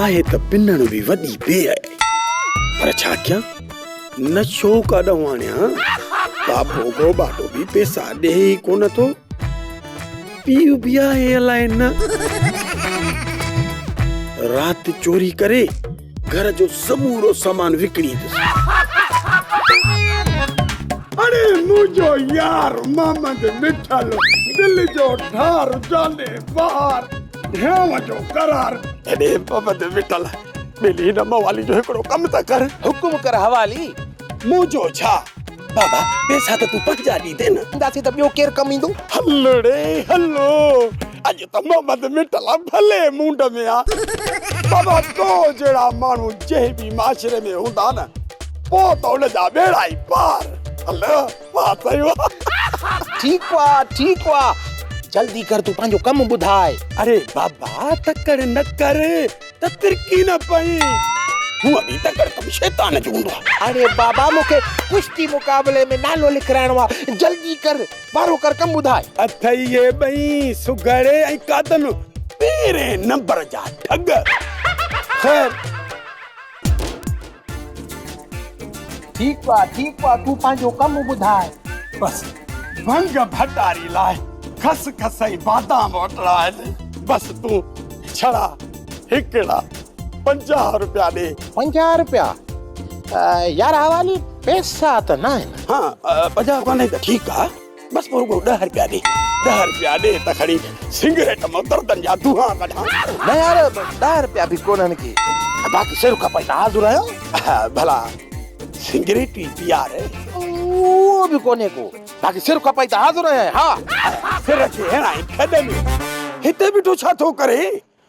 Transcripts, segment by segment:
आहे त पिनण भी वडी बे है पर छा क्या न शो का दवाणिया बाबो गो बाटो भी पैसा दे ही कोन तो पीउ भी आहे अलाए न रात चोरी करे घर जो समूरो सामान विकणी अरे मुझो यार मोहम्मद मिठल दिल जो ठार जाने बाहर हेव जो करार अरे मोहम्मद मिठल मिली न मवाली जो एकड़ो कम त कर हुकुम कर हवाली मुझो छा बाबा पैसा तो तू 50 दी दे न दासी त ॿियो केर कम ईंदो हलड़े हलो अज त मोहम्मद मिठल भले मुंड में आ बाबा तो जड़ा मानू जे भी माशरे में हुंदा न पो तो उन जा बेड़ा ही पार हलो बात सही वा ठीक वा जल्दी कर तू पांजो कम बुधाए अरे बाबा तकड़ न कर त तिरकी न पई हूं अभी तकड़ कम शैतान जो हुंदो अरे बाबा मुखे कुश्ती मुकाबले में नालो लिखराइणो आ जल्दी कर बारो कर कम बुधाए अथई ये बई सुगड़े ऐं कादन पेरे नंबर जा ठग खैर ठीक वा तू पांजो कम बुधाए बस भंग भटारी लाए खस खसई बादाम वटड़ा बस तू छड़ा हिकड़ा 50 रुपया दे 50 रुपया यार हवाली पैसा त ना है हाँ 50 कोने त ठीक आ बस मोर को 10 रुपया दे 10 रुपया दे त खड़ी सिगरेट में दर्दन जा दुहा कढा न यार 10 रुपया भी कोनन की बाकी सिर का पैसा हाजुर है भला सिगरेट ही पिया रे वो भी कोने को बाकी सिर का पैसा हाजुर है हां सिर के हेणाई खदन हिते भी तो छा थो करे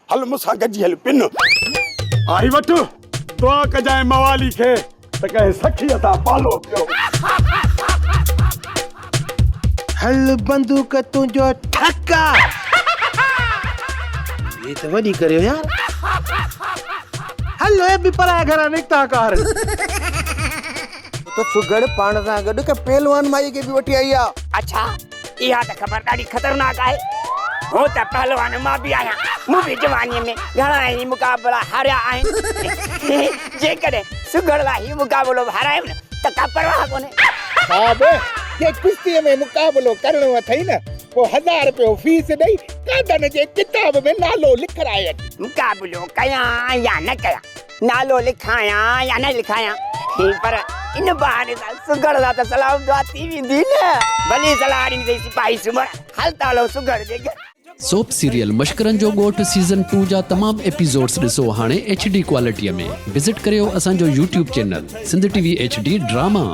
हल मुसा गजी हल पिन आई वठ तो कजाए मवाली खे त कहे सखी अता पालो पियो हल बंदूक तुझो ठक्का ये तो वडी करियो यार हलो ए भी परा घर निकता कर तो सुगड़ पाण सां गॾु के पहलवान माई के भी वठी आई आ अच्छा इहा त ख़बर ॾाढी ख़तरनाक आहे हो त पहलवान मां भी आहियां मूं भी जवानी में घणा ई मुकाबला हारिया आहिनि जेकॾहिं सुगड़ लाइ मुकाबलो हारायो न त का परवाह कोन्हे साहब ये कुश्ती में मुकाबलो करणो अथई न वो 1000 रुपयो फीस दई कादन जे किताब में नालो लिखराए मुकाबलो कयां या न कयां नालो लिखायां या न लिखायां पर इन बहाने सां सुगड़ ला त सलाम दुआ थी वेंदी न भली सलाह ॾींदी सिपाही सुमर हलता हलो सुगड़ जे घर सोप सीरियल मशकरन जो गोठ सीज़न 2 जा तमाम एपिसोड्स ॾिसो हाणे HD क्वालिटीअ में विज़िट करियो असांजो YouTube channel Sindh TV HD drama.